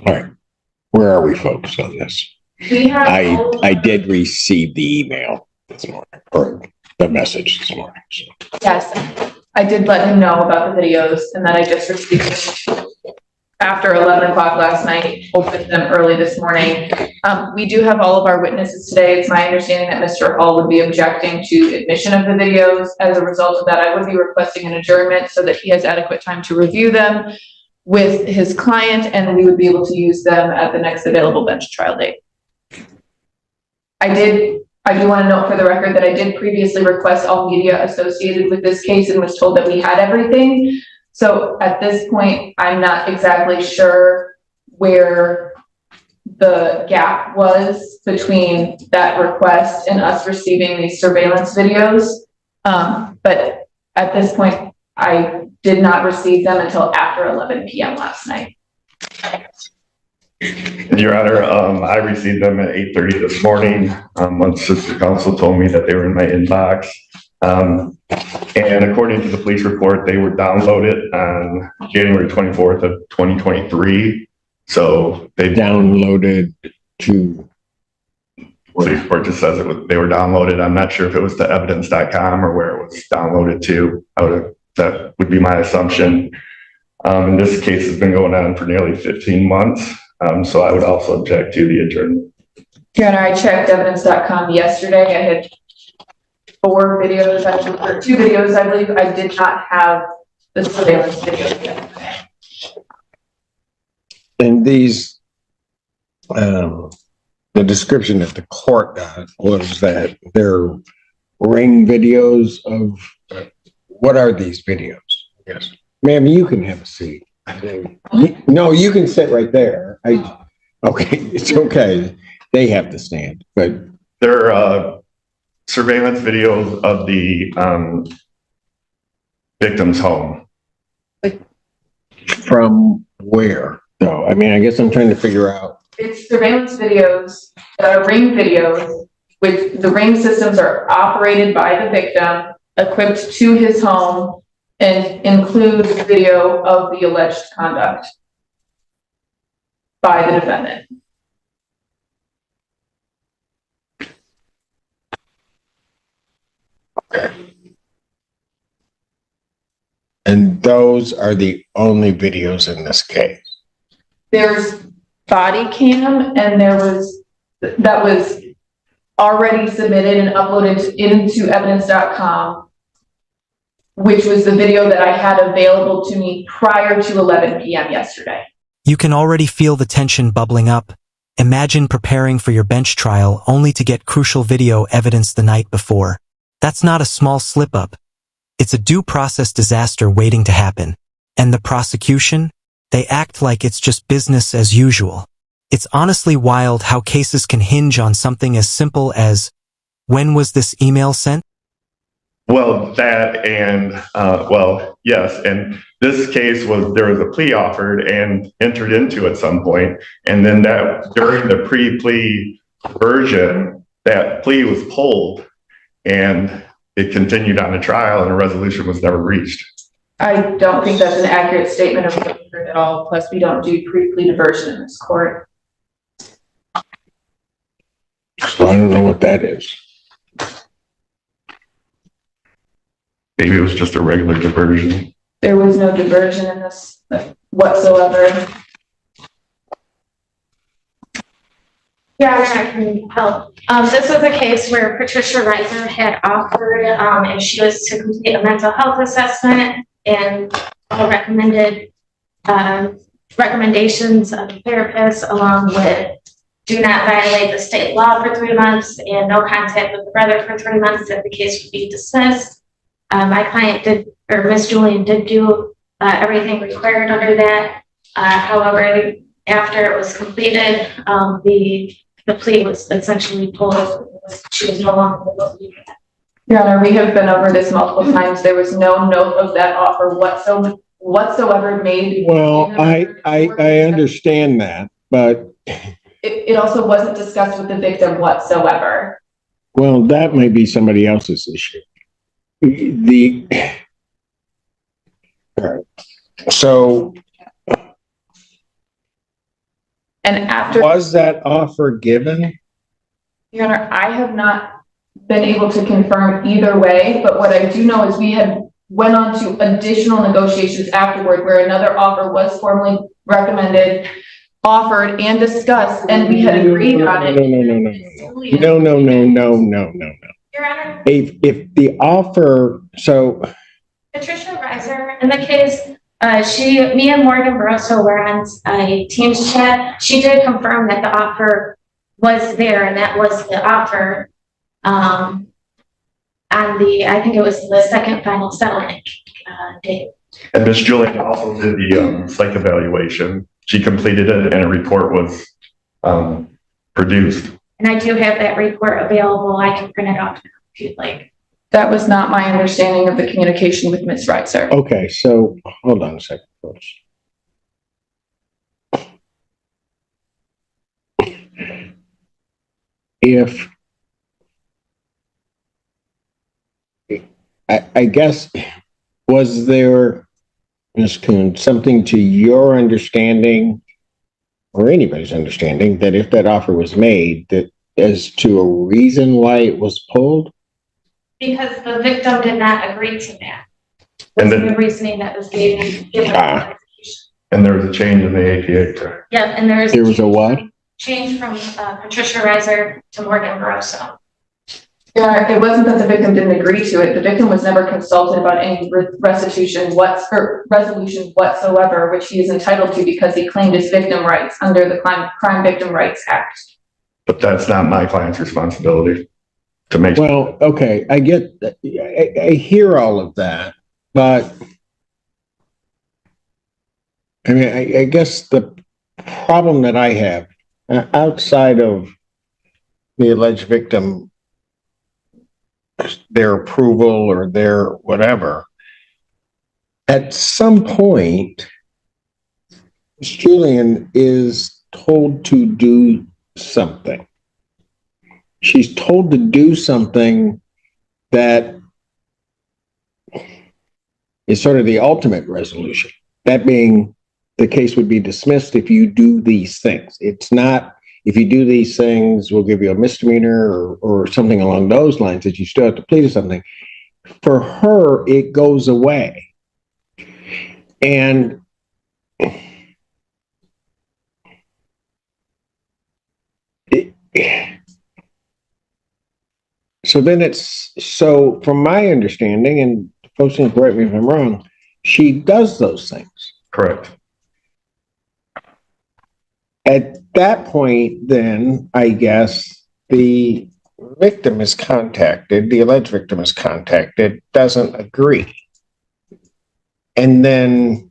All right. Where are we, folks, on this? I did receive the email this morning, or the message this morning. So. Yes, I did let him know about the videos, and then I just received them after 11 o'clock last night, opened them early this morning. We do have all of our witnesses today. It's my understanding that Mr. Hall would be objecting to admission of the videos. As a result of that, I would be requesting an adjournment so that he has adequate time to review them with his client, and we would be able to use them at the next available bench trial date. I do want to note for the record that I did previously request all media associated with this case and was told that we had everything. So at this point, I'm not exactly sure where the gap was between that request and us receiving these surveillance videos. But at this point, I did not receive them until after 11 p.m. last night. Your Honor, I received them at 8:30 this morning. Once Sister Counsel told me that they were in my inbox. And according to the police report, they were downloaded on January 24th of 2023. So they downloaded to. Police report just says they were downloaded. I'm not sure if it was to evidence.com or where it was downloaded to. That would be my assumption. And this case has been going on for nearly 15 months. So I would also object to the adjournment. Your Honor, I checked evidence.com yesterday. I had 4 videos, actually, or 2 videos, I believe. I did not have the surveillance videos yesterday. And these, the description that the court got was that they're ring videos of, what are these videos? Yes. Ma'am, you can have a seat. No, you can sit right there. Okay, it's okay. They have to stand, but they're surveillance videos of the victim's home. From where? No, I mean, I guess I'm trying to figure out. It's surveillance videos, ring videos, which the ring systems are operated by the victim, equipped to his home, and includes video of the alleged conduct by the defendant. And those are the only videos in this case. There's body cam, and that was already submitted and uploaded into evidence.com, which was the video that I had available to me prior to 11 p.m. yesterday. You can already feel the tension bubbling up. Imagine preparing for your bench trial only to get crucial video evidence the night before. That's not a small slip-up. It's a due process disaster waiting to happen. And the prosecution? They act like it's just business as usual. It's honestly wild how cases can hinge on something as simple as, when was this email sent? Well, that and, well, yes. And this case there was a plea offered and entered into at some point. And then that during the pre-plea version, that plea was pulled and it continued on the trial and a resolution was never reached. I don't think that's an accurate statement of the record at all. Plus, we don't do pre-plea diversion in this court. So I don't know what that is. Maybe it was just a regular diversion. There was no diversion in this whatsoever. Yeah, I can help. This was a case where Patricia Reiser had offered, if she was to complete a mental health assessment and recommended recommendations of a therapist, along with do not violate the state law for 3 months and no contact with the brother for 3 months, that the case would be dismissed. My client did, or Miss Julian did do everything required under that. However, after it was completed, the plea was essentially pulled. She was no longer able to do that. Your Honor, we have been over this multiple times. There was no note of that offer whatsoever made. Well, I understand that, but it also wasn't discussed with the victim whatsoever. Well, that might be somebody else's issue. So And after, Was that offer given? Your Honor, I have not been able to confirm either way, but what I do know is we had went on to additional negotiations afterward where another offer was formally recommended, offered and discussed, and we had agreed on it. No. Your Honor, If the offer, so, Patricia Reiser, in the case, me and Morgan Barroso were on a Teams chat. She did confirm that the offer was there, and that was the offer on I think it was the second final settlement date. And Ms. Julian also did the psych evaluation. She completed it and a report was produced. And I do have that report available. I can print it off now if you'd like. That was not my understanding of the communication with Ms. Reiser. okay, so hold on a second, folks. If I guess, was there, Ms. Kuhn, something to your understanding or anybody's understanding that if that offer was made, that as to a reason why it was pulled? Because the victim did not agree to that. And That's then- the reasoning that was given. And there was a change in the APA, correct? Yeah, and there was a what? Change from Patricia Reiser to Morgan Barroso. Yeah, it wasn't that the victim didn't agree to it. The victim was never consulted about any resolution whatsoever, which he is entitled to because he claimed his victim rights under the Crime Victim Rights Act. But that's not my client's responsibility to make. Well, okay, I get that. I hear all of that, but I mean, I guess the problem that I have outside of the alleged victim, their approval or their whatever, at some point, Ms. Julian is told to do something. She's told to do something that is sort of the ultimate resolution. That being, the case would be dismissed if you do these things. It's not, if you do these things, we'll give you a misdemeanor or something along those lines, that you still have to plead to something. For her, it goes away. And so then so from my understanding, and folks can correct me if I'm wrong, she does those things. Correct. At that point, then, I guess, the victim is contacted, the alleged victim is contacted, doesn't agree. And then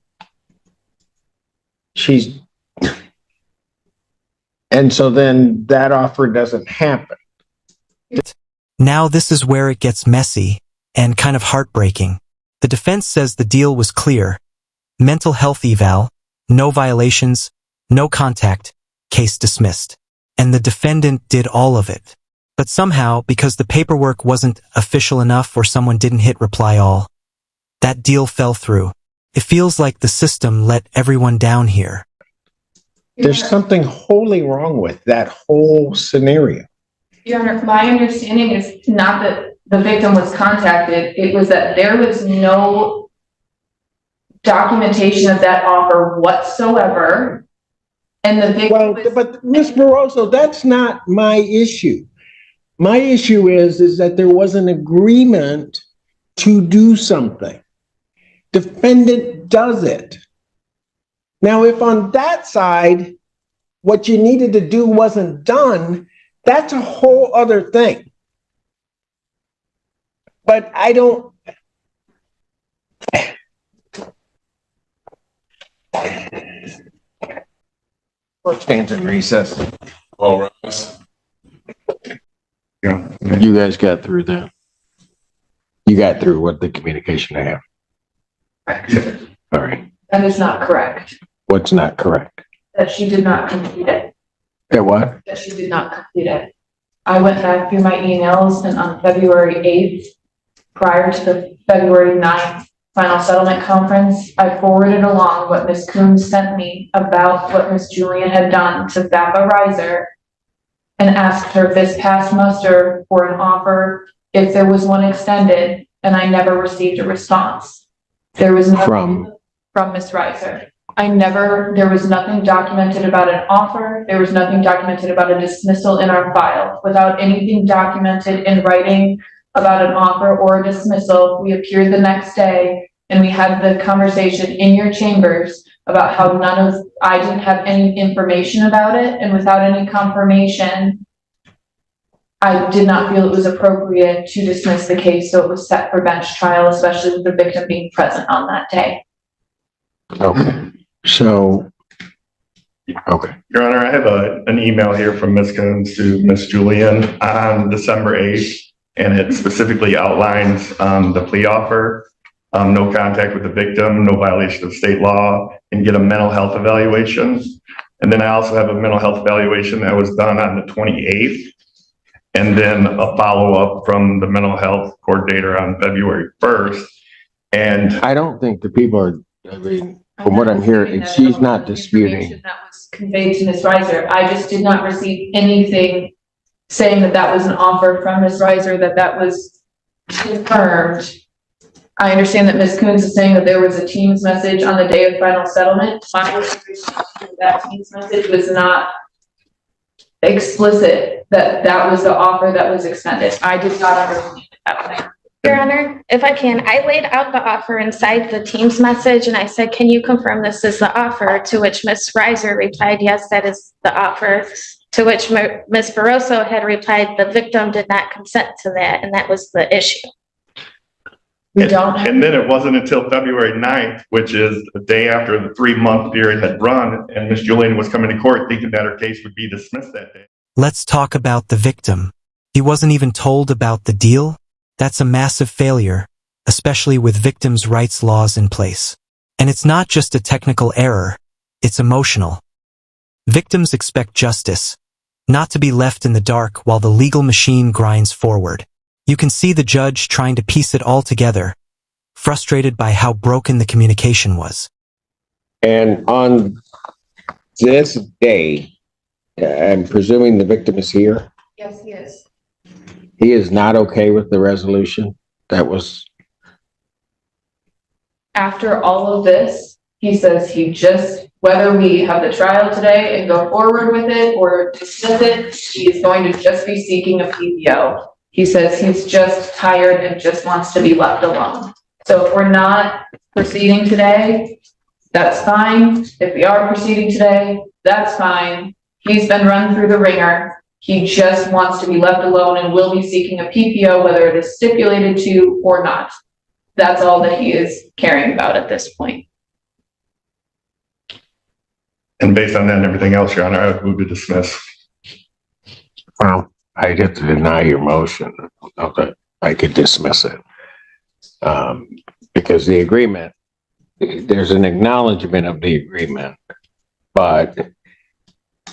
and so then that offer doesn't happen. Now this is where it gets messy and kind of heartbreaking. The defense says the deal was clear. Mental health eval, no violations, no contact, case dismissed. And the defendant did all of it. But somehow, because the paperwork wasn't official enough or someone didn't hit reply all, that deal fell through. It feels like the system let everyone down here. There's something wholly wrong with that whole scenario. Your Honor, my understanding is not that the victim was contacted. It was that there was no documentation of that offer whatsoever. And the victim but Ms. Barroso, that's not my issue. My issue is that there was an agreement to do something. Defendant does it. Now, if on that side, what you needed to do wasn't done, that's a whole other thing. But I don't. Court stands in recess. All right. Yeah. You guys got through that. You got through what the communication I have. All right. That is not correct. What's not correct? That she did not complete it. That what? That she did not complete it. I went back through my emails and on February 8th, prior to the February 9th final settlement conference, I forwarded along what Ms. Coombs sent me about what Ms. Julian had done to Zappa Riser and asked her this past muster for an offer if there was one extended, and I never received a response. There was nothing from Ms. Riser. There was nothing documented about an offer. There was nothing documented about a dismissal in our file. Without anything documented in writing about an offer or a dismissal, we appeared the next day and we had the conversation in your chambers about how I didn't have any information about it, and without any confirmation, I did not feel it was appropriate to dismiss the case, so it was set for bench trial, especially with the victim being present on that day. Okay. So, okay. Your Honor, I have an email here from Ms. Coombs to Ms. Julian on December 8th, and it specifically outlines the plea offer, no contact with the victim, no violation of state law, and get a mental health evaluation. And then I also have a mental health evaluation that was done on the 28th, and then a follow-up from the mental health coordinator on February 1st. And I don't think the people are, I mean, from what I'm hearing, she's not disputing. That was conveyed to Ms. Riser. I just did not receive anything saying that that was an offer from Ms. Riser, that was confirmed. I understand that Ms. Coombs is saying that there was a Teams message on the day of final settlement. My understanding that Teams message was not explicit that was the offer that was extended. I did not understand it that way. Your Honor, if I can, I laid out the offer inside the Teams message and I said, can you confirm this is the offer? To which Ms. Riser replied, yes, that is the offer. To which Ms. Barroso had replied, the victim did not consent to that, and that was the issue. And then it wasn't until February 9th, which is the day after the 3-month period had run, and Ms. Julian was coming to court thinking that her case would be dismissed that day. Let's talk about the victim. He wasn't even told about the deal? That's a massive failure, especially with victims' rights laws in place. And it's not just a technical error, it's emotional. Victims expect justice, not to be left in the dark while the legal machine grinds forward. You can see the judge trying to piece it all together, frustrated by how broken the communication was. And on this day, I'm presuming the victim is here. Yes, he is. He is not okay with the resolution that was. After all of this, he says whether we have the trial today and go forward with it or dismiss it, he is going to just be seeking a PPO. He says he's just tired and just wants to be left alone. So if we're not proceeding today, that's fine. If we are proceeding today, that's fine. He's been run through the ringer. He just wants to be left alone and will be seeking a PPO, whether it is stipulated to or not. That's all that he is caring about at this point. And based on that and everything else, Your Honor, I would move to dismiss. Well, I get to deny your motion. Okay, I could dismiss it. Because the agreement, there's an acknowledgement of the agreement, but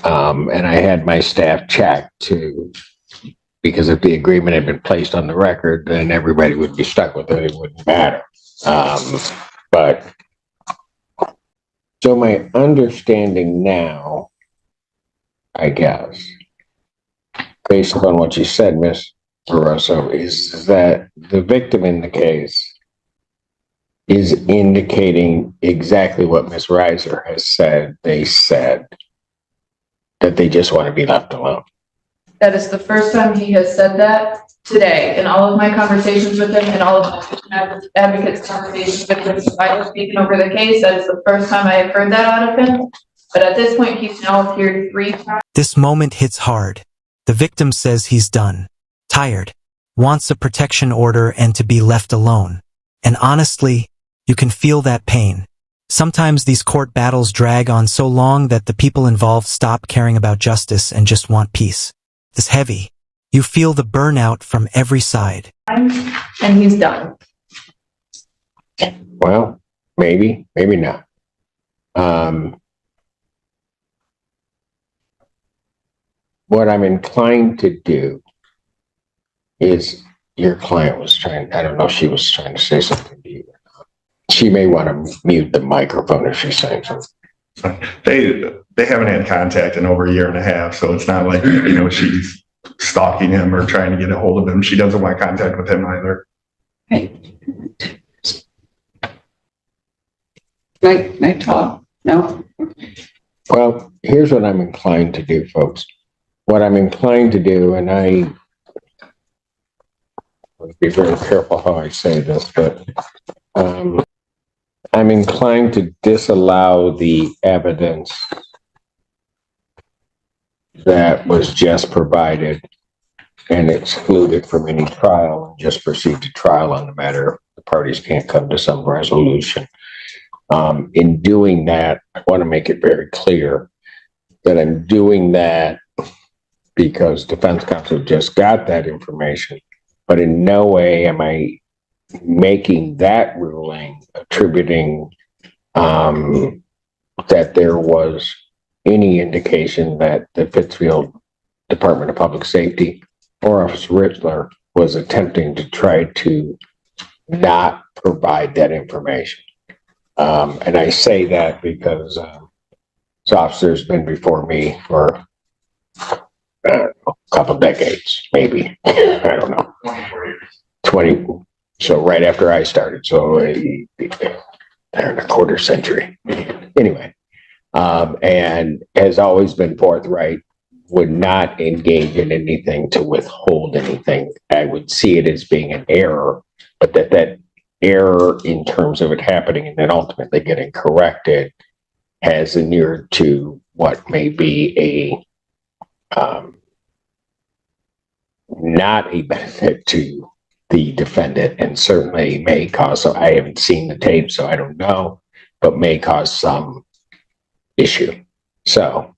and I had my staff check too, because if the agreement had been placed on the record, then everybody would be stuck with it. It wouldn't matter. But so my understanding now, I guess, based upon what you said, Ms. Barroso, is that the victim in the case is indicating exactly what Ms. Riser has said. They said that they just want to be left alone. That is the first time he has said that today. In all of my conversations with him and all of my advocates' conversations with him, I was speaking over the case. That is the first time I have heard that out of him. But at this point, he's now appeared 3 times. This moment hits hard. The victim says he's done, tired, wants a protection order and to be left alone. And honestly, you can feel that pain. Sometimes these court battles drag on so long that the people involved stop caring about justice and just want peace. It's heavy. You feel the burnout from every side. And he's done. Well, maybe, maybe not. What I'm inclined to do is, your client was trying, I don't know if she was trying to say something to you or not. She may want to mute the microphone if she's saying something. They haven't had contact in over a year and a half, so it's not like, she's stalking him or trying to get a hold of him. She doesn't want contact with him either. Night talk? No? Well, here's what I'm inclined to do, folks. What I'm inclined to do, and I will be very careful how I say this, but I'm inclined to disallow the evidence that was just provided and exclude it from any trial and just proceed to trial on the matter if the parties can't come to some resolution. In doing that, I want to make it very clear that I'm doing that because defense counsel just got that information, but in no way am I making that ruling attributing that there was any indication that the Pittsfield Department of Public Safety or Officer Richler was attempting to try to not provide that information. And I say that because this officer's been before me for a couple decades, maybe. I don't know. 20. So right after I started. So in a quarter century. Anyway, and has always been forthright, would not engage in anything to withhold anything. I would see it as being an error, but that error in terms of it happening and then ultimately getting corrected has inured to what may be a not a benefit to the defendant, and certainly may cause, so I haven't seen the tape, so I don't know, but may cause some issue. So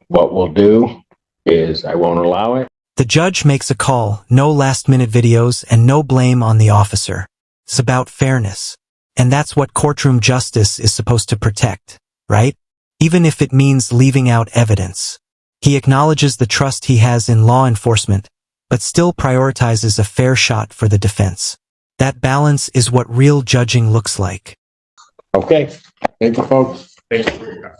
what we'll do is I won't allow it. The judge makes a call, no last-minute videos and no blame on the officer. It's about fairness. And that's what courtroom justice is supposed to protect, right? Even if it means leaving out evidence. He acknowledges the trust he has in law enforcement, but still prioritizes a fair shot for the defense. That balance is what real judging looks like. Okay. Thank you, folks. Thank you for your time.